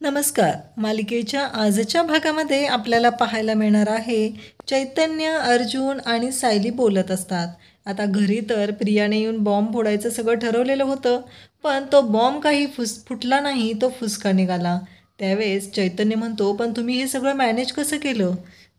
नमस्कार. मालिकेच्या आजच्या भागामध्ये आपल्याला पाहायला मिळणार आहे चैतन्य, अर्जुन आणि सायली बोलत असतात. आता घरी तर प्रियाने येऊन बॉम्ब फोडायचं सगळं ठरवलेलं होतं, पण तो बॉम्ब काही फुटला नाही, तो फुसका निघाला. त्यावेळेस चैतन्य म्हणतो, पण तुम्ही हे सगळं मॅनेज कसं केलं?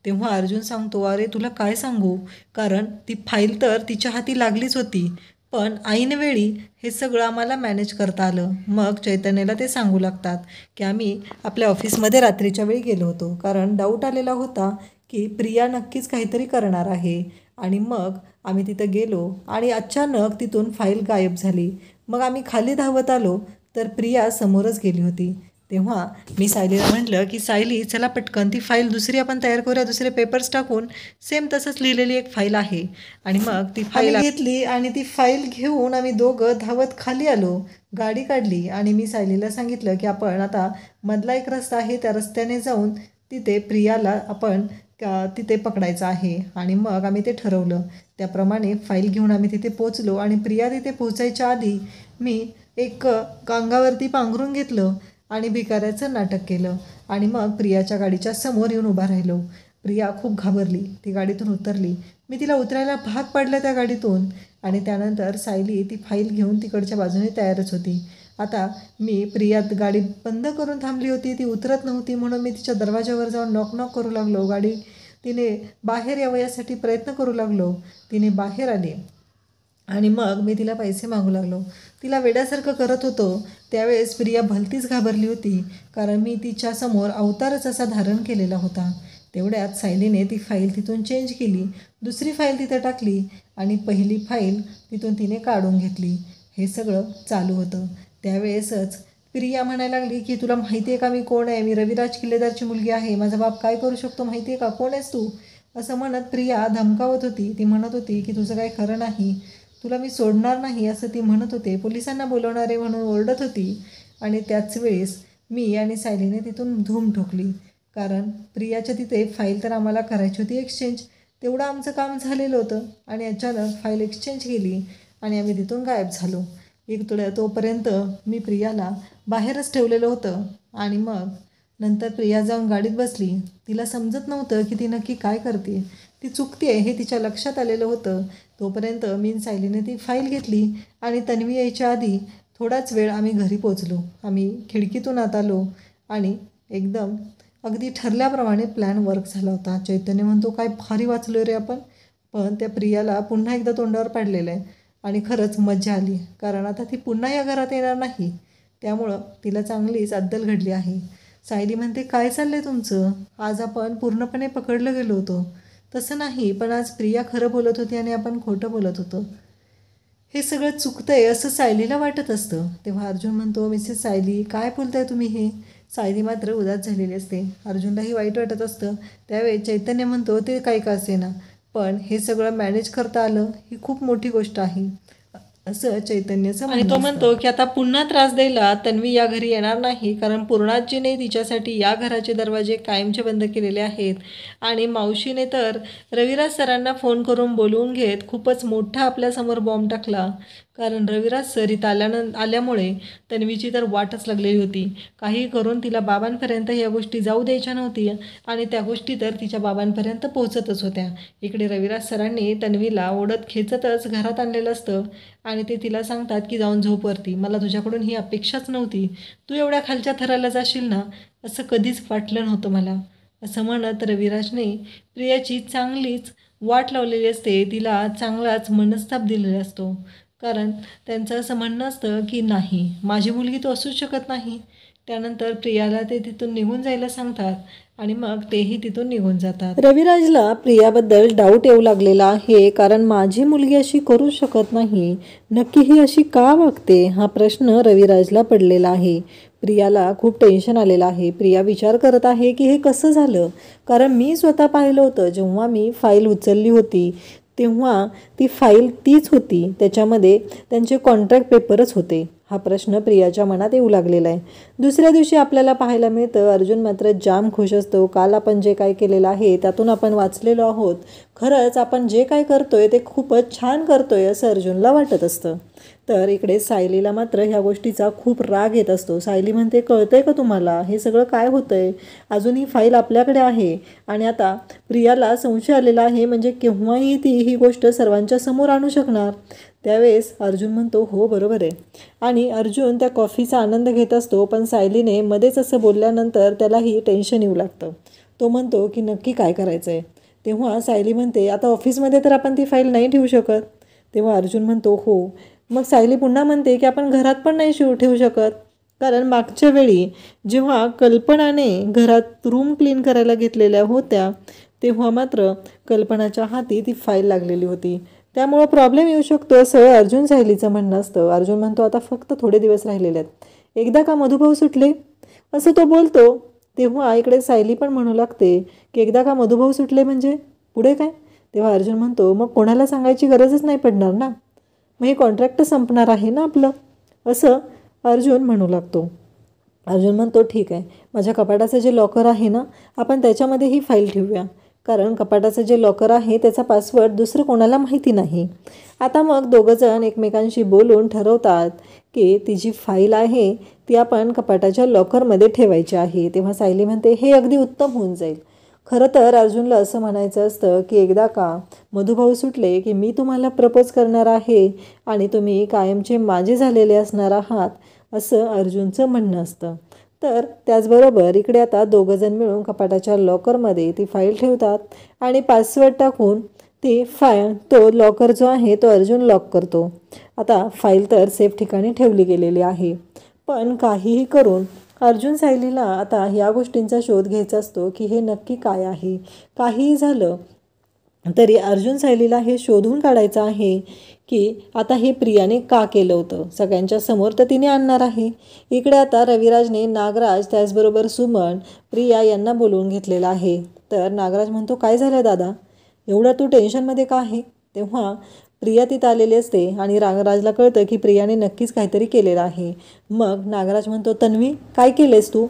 तेव्हा अर्जुन सांगतो, अरे तुला काय सांगू, कारण ती फाईल तर तिच्या हाती लागलीच होती, पण ऐनवेळी हे सगळं आम्हाला मॅनेज करता आलं. मग चैतन्याला ते सांगू लागतात की आम्ही आपल्या ऑफिसमध्ये रात्रीच्या वेळी गेलो होतो, कारण डाऊट आलेला होता की प्रिया नक्कीच काहीतरी करणार आहे. आणि मग आम्ही तिथं गेलो आणि अचानक तिथून फाईल गायब झाली. मग आम्ही खाली धावत आलो तर प्रिया समोरच गेली होती. तेव्हा मी सायलीला म्हटलं की सायली, चला पटकन ती फाईल दुसरी आपण तयार करूया, दुसरे पेपर्स टाकून सेम तसंच लिहिलेली एक फाईल आहे. आणि मग ती फाईल घेतली आणि ती फाईल घेऊन आम्ही दोघं धावत खाली आलो, गाडी काढली आणि मी सायलीला सांगितलं की आपण आता मधला एक रस्ता आहे, त्या रस्त्याने जाऊन तिथे प्रियाला आपण तिथे पकडायचं आहे. आणि मग आम्ही ते ठरवलं. त्याप्रमाणे फाईल घेऊन आम्ही तिथे पोचलो आणि प्रिया तिथे पोचायच्या आधी मी एक अंगावरती पांघरून घेतलं आणि भिकाऱ्याचं नाटक केलं आणि मग प्रियाच्या गाडीच्या समोर येऊन उभा राहिलो. प्रिया खूप घाबरली, ती गाडीतून उतरली. मी तिला उतरायला भाग पाडलं त्या गाडीतून आणि त्यानंतर सायली ती फाईल घेऊन तिकडच्या बाजूने तयारच होती. आता मी प्रियात गाडी बंद करून थांबली होती, ती उतरत नव्हती, म्हणून मी तिच्या दरवाजावर जाऊन नॉक करू लागलो. गाडी तिने बाहेर यावं यासाठी प्रयत्न करू लागलो. तिने बाहेर आली आणि मग मी तिला पैसे मागू लागलो. तिला वेड्यासारखं करत होतो. त्यावेळेस प्रिया भलतीच घाबरली होती, कारण मी तिच्यासमोर अवतारच असा धारण केलेला होता. तेवढ्यात सायलीने ती फाईल तिथून चेंज केली, दुसरी फाईल तिथं टाकली आणि पहिली फाईल तिथून तिने काढून घेतली. हे सगळं चालू होतं. त्यावेळेसच प्रिया म्हणायला लागली की तुला माहिती आहे का मी कोण आहे? मी रविराज किल्लेदारची मुलगी आहे. माझा बाप काय करू शकतो माहिती आहे का? कोण आहेस तू? असं म्हणत प्रिया धमकावत होती. ती म्हणत होती की तुझं काही खरं नाही, तुला मी सोडणार नाही, असं ती म्हणत होते. पोलिसांना बोलवणारे म्हणून ओरडत होती. आणि त्याच वेळेस मी आणि सायलीने तिथून धूम ठोकली, कारण प्रियाच्या तिथे फाईल तर आम्हाला करायची होती एक्सचेंज. तेवढं आमचं काम झालेलं होतं आणि अचानक फाईल एक्सचेंज केली आणि आम्ही तिथून गायब झालो. तोपर्यंत मी प्रियाला बाहेरच ठेवलेलं होतं. आणि मग नंतर प्रिया जाऊन गाडीत बसली. तिला समजत नव्हतं की ती नक्की काय करते, ती चुकते हे तिच्या लक्षात आलेलं होतं. तोपर्यंत मी सायलीने ती फाईल घेतली आणि तन्वी यायच्या आधी थोडाच वेळ आम्ही घरी पोचलो. आम्ही खिडकीतून आत आलो आणि एकदम अगदी ठरल्याप्रमाणे प्लॅन वर्क झाला होता. चैतन्य म्हणतो, काय भारी वाचलो रे आपण. पण त्या प्रियाला पुन्हा एकदा तोंडावर पाडलेलं आहे आणि खरंच मजा आली, कारण आता ती पुन्हा या घरात येणार नाही, त्यामुळं तिला चांगलीच अद्दल घडली आहे. सायली म्हणते, काय चाललंय तुमचं? आज आपण पूर्णपणे पकडलं गेलो होतो. तसं नाही, पण आज प्रिया खरं बोलत होती आणि आपण खोटं बोलत होतो. हे सगळं चुकतंय असं सायलीला वाटत असतं. तेव्हा अर्जुन म्हणतो, मिसेस सायली काय बोलताय तुम्ही हे? सायली मात्र उदास झालेली असते. अर्जुनलाही वाईट वाटत असतं. त्यावेळी चैतन्य म्हणतो, ते काही का असेना, पण हे सगळं मॅनेज करता आलं ही खूप मोठी गोष्ट आहे, असं चैतन्याचं. आणि तो म्हणतो की आता पुन्हा त्रास द्यायला तन्वी या घरी येणार नाही, कारण पूर्णाजीने तिच्यासाठी या घराचे दरवाजे कायमचे बंद केलेले आहेत. आणि मावशीने तर रविराज सरांना फोन करून बोलवून घेत खूपच मोठा आपल्यासमोर बॉम्ब टाकला, कारण रविराज सर इथं आल्यामुळे तन्वीची तर वाटच लागलेली होती. काही करून तिला बाबांपर्यंत या गोष्टी जाऊ द्यायच्या नव्हती आणि त्या गोष्टी तर तिच्या बाबांपर्यंत पोहोचतच होत्या. इकडे रविराज सरांनी तन्वीला ओढत खेचतच घरात आणलेलं असतं आणि ते तिला सांगतात की जाऊन झोपवरती, मला तुझ्याकडून ही अपेक्षाच नव्हती, तू एवढ्या खालच्या थराला जाशील ना असं कधीच वाटलं नव्हतं मला. असं म्हणत रविराजने प्रियाची चांगलीच वाट लावलेली असते, तिला चांगलाच मनस्ताप दिलेला असतो, कारण त्यांचं असं म्हणणं असतं की नाही, माझी मुलगी तो असूच शकत नाही. त्यानंतर प्रियाला ते तिथून निघून जायला सांगतात आणि मग तेही तिथून निघून जातात. रविराजला प्रियाबद्दल डाऊट येऊ लागलेला आहे, कारण माझी मुलगी अशी करू शकत नाही, नक्की ही अशी का वागते हा प्रश्न रविराजला पडलेला आहे. प्रियाला खूप टेन्शन आलेलं आहे. प्रिया विचार करत आहे की हे कसं झालं, कारण मी स्वतः पाहिलं होतं जेव्हा मी फाईल उचलली होती तेव्हा ती फाईल तीच होती, त्याच्यामध्ये त्यांचे कॉन्ट्रॅक्ट पेपरच होते. हा प्रश्न प्रियाच्या मनात येऊ लागलेला आहे. दुसऱ्या दिवशी आपल्याला पाहायला मिळतं अर्जुन मात्र जाम खुश असतो. काल आपण जे काय केलेलं आहे त्यातून आपण वाचलेलो आहोत, खरंच आपण जे काय करतोय ते खूपच छान करतोय असं अर्जुनला वाटत असतं. तर इकडे सायलीला मात्र ह्या गोष्टीचा खूप राग येत असतो. सायली म्हणते, कळतंय का तुम्हाला हे सगळं काय होतंय? अजून ही फाईल आपल्याकडे आहे आणि आता प्रियाला संशय आलेला आहे, म्हणजे केव्हाही ती ही गोष्ट सर्वांच्या समोर आणू शकणार. त्यावेळेस अर्जुन म्हणतो, हो बरोबर आहे. आणि अर्जुन त्या कॉफीचा आनंद घेत असतो, पण सायलीने मध्येच असं बोलल्यानंतर त्यालाही टेन्शन येऊ लागतं. तो म्हणतो की नक्की काय करायचं आहे. तेव्हा सायली म्हणते, आता ऑफिसमध्ये तर आपण ती फाईल नाही ठेवू शकत. तेव्हा अर्जुन म्हणतो, हो. मग सायली पुन्हा म्हणते की आपण घरात पण नाही ठेवू शकत, कारण मागच्या वेळी जेव्हा कल्पनाने घरात रूम क्लीन करायला घेतलेल्या होत्या तेव्हा मात्र कल्पनाच्या हाती ती फाईल लागलेली होती, त्यामुळं प्रॉब्लेम येऊ शकतो असं अर्जुन सायलीचं म्हणणं असतं. अर्जुन म्हणतो, आता फक्त थोडे दिवस राहिलेले आहेत, एकदा का मधुभाऊ सुटले असं तो बोलतो. तेव्हा इकडे सायली पण म्हणू लागते की एकदा का मधुभाऊ सुटले म्हणजे पुढे काय? तेव्हा अर्जुन म्हणतो, मग कोणाला सांगायची गरजच नाही पडणार ना, मग हे कॉन्ट्रॅक्ट संपणार आहे ना आपलं, असं अर्जुन म्हणू लागतो. अर्जुन म्हणतो, ठीक आहे, माझ्या कपाटाचं जे लॉकर आहे ना आपण त्याच्यामध्ये ही फाईल ठेवूया, कारण कपाटाचं जे लॉकर आहे त्याचा पासवर्ड दुसरं कोणाला माहिती नाही. आता मग दोघंजण एकमेकांशी बोलून ठरवतात की ती जी फाईल आहे ती आपण कपाटाच्या लॉकरमध्ये ठेवायची आहे. तेव्हा सायली म्हणते, हे अगदी उत्तम होऊन जाईल. खरं तर अर्जुनला असं म्हणायचं असतं की एकदा का मधुभाऊ सुटले की मी तुम्हाला प्रपोज करणार आहे आणि तुम्ही कायमचे माझे झालेले असणार आहात, असं अर्जुनचं म्हणणं असतं. तर त्याचबरोबर इकडे आता दोघंजण मिळून कपाटाच्या लॉकरमध्ये ती फाईल ठेवतात आणि पासवर्ड टाकून ती तो लॉकर जो आहे तो अर्जुन लॉक करतो. आता फाईल तर सेफ ठिकाणी ठेवली गेलेली आहे, पण काहीही करून अर्जुन सायलीला आता या गोष्टींचा शोध घ्यायचा असतो की हे नक्की काय आहे. काहीही झालं तरी अर्जुन सायलीला हे शोधून काढायचं आहे की आता हे प्रियाने का केलं होतं. सगळ्यांच्या समोर तर तिने आणणार आहे. इकडे आता रविराजने नागराज त्याचबरोबर सुमन प्रिया यांना बोलवून घेतलेलं आहे. तर नागराज म्हणतो, काय झालं दादा, एवढं तू टेन्शनमध्ये का आहे? तेव्हा प्रिया तिथं आलेली असते आणि नागराजला कळतं की प्रियाने नक्कीच काहीतरी केलेलं आहे. मग नागराज म्हणतो, तन्वी काय केलेस तू?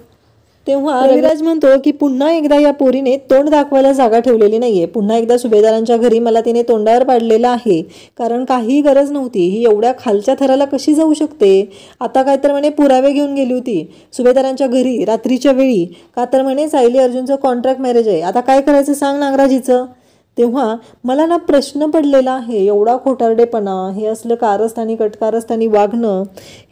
तेव्हा रविराज म्हणतो की पुन्हा एकदा या पोरीने तोंड दाखवायला जागा ठेवलेली नाहीये. पुन्हा एकदा सुभेदारांच्या घरी मला तिने तोंडावर पाडलेलं आहे, कारण काहीही गरज नव्हती. ही एवढ्या खालच्या थराला कशी जाऊ शकते? आता काय तर म्हणे पुरावे घेऊन गेली होती सुभेदारांच्या घरी रात्रीच्या वेळी, का तर म्हणे सायली अर्जुनचं कॉन्ट्रॅक्ट मॅरेज आहे. आता काय करायचं सांग नागराजीचं? तेव्हा मला ना प्रश्न पडलेला आहे, एवढा खोटारडेपणा, हे असलं कारस्थानी कटकारस्थानी वागणं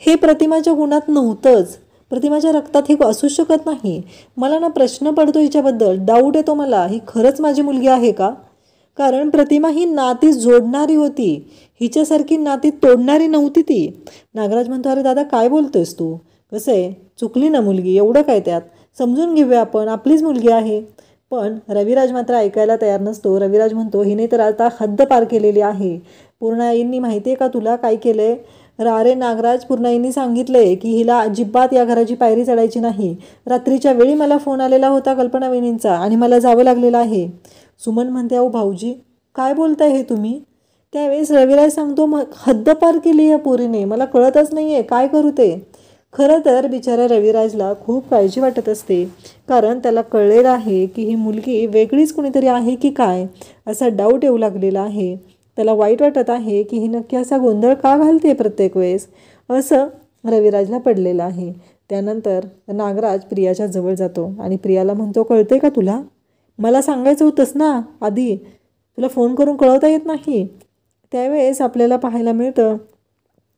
हे प्रतिमाच्या गुणात नव्हतंच. प्रतिमाच्या रक्तात हे असूच शकत नाही. मला ना प्रश्न पडतो हिच्याबद्दल, डाऊट येतो मला, ही खरंच माझी मुलगी आहे का? कारण प्रतिमा ही नाती जोडणारी होती, हिच्यासारखी नाती तोडणारी नव्हती ती. नागराज म्हणतो, अरे दादा काय बोलतोयस तू? कसं आहे, चुकली ना मुलगी, एवढं काय त्यात, समजून घेऊया आपण, आपलीच मुलगी आहे. पण रविराज मात्र ऐकायला तयार नसतो. रविराज म्हणतो, हिने तर आता हद्द पार केलेली आहे. पूर्णाईंनी माहिती आहे का तुला काय केलंय? अरे नागराज, पूर्णाईंनी सांगितलंय की हिला अजिबात या घराची पायरी चढायची नाही. रात्रीच्या वेळी मला फोन आलेला होता कल्पना वहिनींचा आणि मला जावं लागलेलं आहे. सुमन म्हणते, अहो भाऊजी काय बोलताय हे तुम्ही? त्यावेळेस रविराज सांगतो, मग हद्द पार केली या पोरीने, मला कळतच नाही आहे काय करू ते. खरं तर बिचाऱ्या रविराजला खूप काळजी वाटत असते, कारण त्याला कळलेलं आहे की ही मुलगी वेगळीच कुणीतरी आहे की काय, असा डाऊट येऊ लागलेला आहे. त्याला वाईट वाटत आहे की ही नक्की असा गोंधळ का घालते प्रत्येक वेळेस, असं रविराजला पडलेलं आहे. त्यानंतर नागराज प्रियाच्या जवळ जातो आणि प्रियाला म्हणतो, कळते का तुला? मला सांगायचं होतंस ना आधी, तुला फोन करून कळवता येत नाही. त्यावेळेस आपल्याला पाहायला मिळतं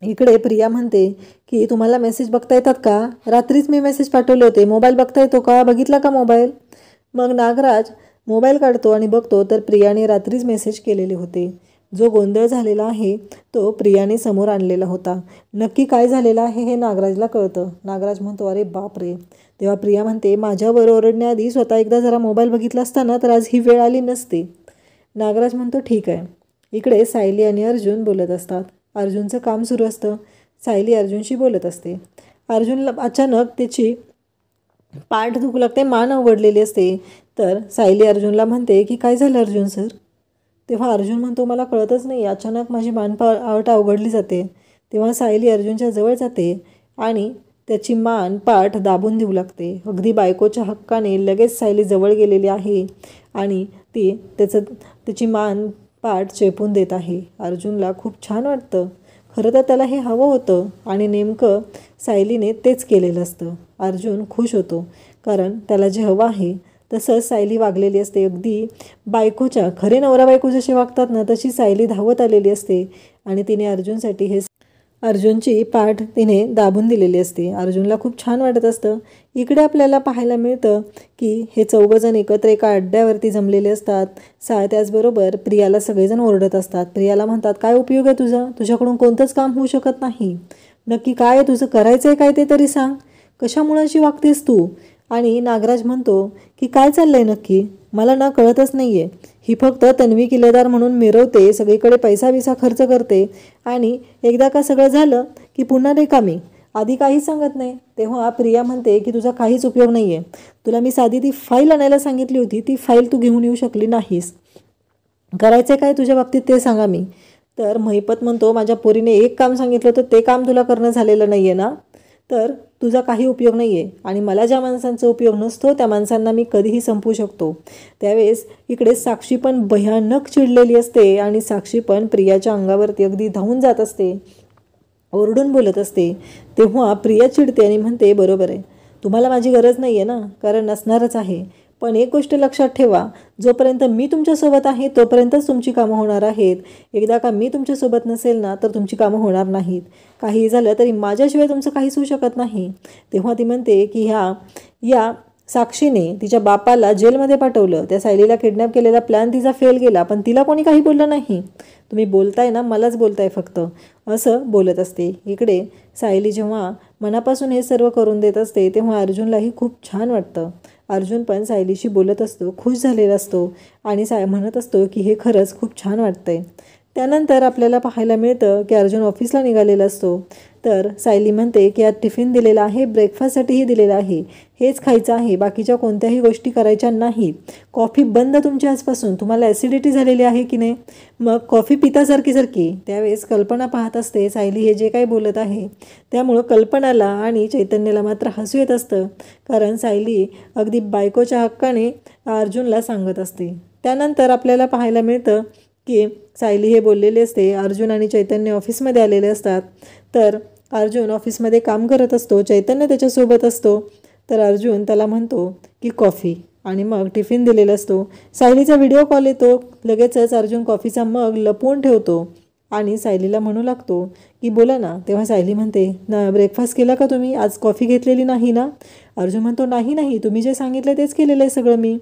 इकडे प्रिया म्हणते की तुम्हाला मेसेज बघता येतात का? रात्रीच मी मेसेज पाठवले होते, मोबाईल बघता येतो का? बघितला का मोबाईल? मग नागराज मोबाईल काढतो आणि बघतो तर प्रियाने रात्रीच मेसेज केलेले होते. जो गोंधळ झालेला आहे तो प्रियाने समोर आणलेला होता. नक्की काय झालेलं आहे हे नागराजला कळतं. नागराज म्हणतो, अरे बाप रे. तेव्हा प्रिया म्हणते, माझ्यावर ओरडण्याआधी स्वतः एकदा जरा मोबाईल बघितला असताना तर आज ही वेळ आली नसते. नागराज म्हणतो, ठीक आहे. इकडे सायली आणि अर्जुन बोलत असतात. अर्जुनचं काम सुरू असतं. सायली अर्जुनशी बोलत असते. अर्जुनला अचानक त्याची पाठ दुखू लागते, मान अवघडलेली असते. तर सायली अर्जुनला म्हणते की काय झालं अर्जुन सर? तेव्हा अर्जुन म्हणतो, मला कळतच नाही, अचानक माझी पाठ अवघडली जाते. तेव्हा सायली अर्जुनच्या जवळ जाते आणि त्याची पाठ दाबून देऊ लागते. अगदी बायकोच्या हक्काने लगेच सायली जवळ गेलेली आहे आणि ती त्याची पाठ चेपून देत आहे. अर्जुनला खूप छान वाटतं. खरं तर त्याला हे हवं होतं आणि नेमकं सायलीने तेच केलेलं असतं. अर्जुन खुश होतो कारण त्याला जे हवं आहे तसंच सायली वागलेली असते. अगदी बायकोच्या खरे नवरा बायको जसे वागतात ना तशी सायली धावत आलेली असते आणि तिने अर्जुनसाठी अर्जुनची पाठ तिने दाबून दिलेली असते. अर्जुनला खूप छान वाटत असतं. इकडे आपल्याला पाहायला मिळतं की हे चौघजण एकत्र एका अड्ड्यावरती जमलेले असतात. त्याचबरोबर प्रियाला सगळेजण ओरडत असतात. प्रियाला म्हणतात, काय उपयोग आहे तुझा, तुझ्याकडून कोणतंच काम होऊ शकत नाही, नक्की काय तुझं करायचं आहे काय ते तरी सांग, कशामुळे अशी वागतेस तू. आणि नागराज म्हणतो की काय चाललंय नक्की, मला ना कळतच नाही आहे. ही फक्त तन्वी किल्लेदार म्हणून मिरवते, सगळीकडे पैसा बिसा खर्च करते आणि एकदा का सगळं झालं की पुन्हा रिकामी, आधी काहीच सांगत नाही. तेव्हा प्रिया म्हणते की तुझा काहीच उपयोग नाही आहे. तुला मी साधी ती फाईल आणायला सांगितली होती, ती फाईल तू घेऊन येऊ शकली नाहीस. करायचं काय तुझ्या बाबतीत ते सांगा मी. तर महिपत म्हणतो, माझ्या पोरीने एक काम सांगितलं होतं ते काम तुला करणं झालेलं नाही आहे ना, तर तुझा काही उपयोग नाही आहे. आणि मला ज्या माणसांचा उपयोग नसतो त्या माणसांना मी कधीही संपवू शकतो. त्यावेळेस इकडे साक्षी पण भयानक चिडलेली असते आणि साक्षी पण प्रियाच्या अंगावरती अगदी धावून जात असते, ओरडून बोलत असते. तेव्हा प्रिया चिडते आणि म्हणते, बरोबर आहे, तुम्हाला माझी गरज नाही आहे ना, कारण नसणारच आहे. पण एक गोष्ट लक्षात ठेवा, जोपर्यंत मी तुमच्यासोबत आहे तोपर्यंतच तुमची कामं होणार आहेत. एकदा का मी तुमच्यासोबत नसेल ना तर तुमची कामं होणार नाहीत. काही झालं तरी माझ्याशिवाय तुमचं काहीच होऊ शकत नाही. तेव्हा ती म्हणते की या साक्षीने तिच्या बापाला जेलमध्ये पाठवलं, त्या सायलीला किडनॅप केलेला प्लॅन तिचा फेल गेला, पण तिला कोणी काही बोललं नाही. तुम्ही बोलताय ना, मलाच बोलताय फक्त, असं बोलत असते. इकडे सायली जेव्हा मनापासून हे सर्व करून देत असते तेव्हा अर्जुनलाही खूप छान वाटतं. अर्जुन पण सायलीशी बोलत असतो, खुश झालेला असतो आणि म्हणत असतो की हे खरंच खूप छान वाटतंय. त्यानंतर आपल्याला पाहायला मिळतं की अर्जुन ऑफिसला निघालेला असतो. तर सायली म्हणते की आज टिफिन दिलेला आहे, ब्रेकफास्टसाठीही दिलेला आहे, हेच खायचं आहे, बाकीच्या कोणत्याही गोष्टी करायच्या नाहीत. कॉफी बंद तुमच्या आजपासून, तुम्हाला ॲसिडिटी झालेली आहे की नाही, मग कॉफी पिता सारखी. त्यावेळेस कल्पना पाहत असते सायली हे जे काही बोलत आहे, त्यामुळं कल्पनाला आणि चैतन्याला मात्र हसू येत असतं, कारण सायली अगदी बायकोच्या हक्काने अर्जुनला सांगत असते. त्यानंतर आपल्याला पाहायला मिळतं की सायली हे बोललेले असते. अर्जुन आणि चैतन्य ऑफिसमध्ये आलेले असतात. तर अर्जुन ऑफिसमध्ये काम करत असतो, चैतन्य त्याच्यासोबत असतो. तर अर्जुन त्याला म्हणतो की कॉफी, आणि मग टिफिन दिलेला असतो. सायलीचा व्हिडिओ कॉल येतो. लगेचच अर्जुन कॉफीचा मग लपवून ठेवतो आणि सायलीला म्हणू लागतो की बोला ना. तेव्हा सायली म्हणते, ना ब्रेकफास्ट केला का तुम्ही, आज कॉफी घेतलेली नाही ना. अर्जुन म्हणतो, नाही, तुम्ही जे सांगितलं तेच केलेलं आहे सगळं मी.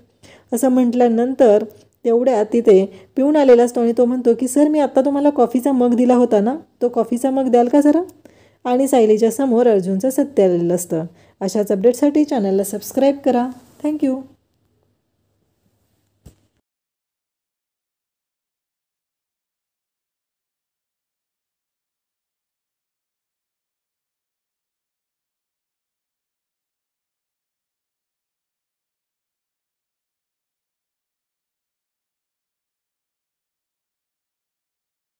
असं म्हटल्यानंतर तेवढ्यात तिथे पिऊन आलेला असतो आणि तो म्हणतो की सर, मी आत्ता तुम्हाला कॉफीचा मग दिला होता ना, तो कॉफीचा मग द्याल का जरा. आणि सायलीच्या समोर अर्जुनचं सत्य आलेलं असतं. अशाच अपडेटसाठी चॅनलला सबस्क्राईब करा. थँक्यू.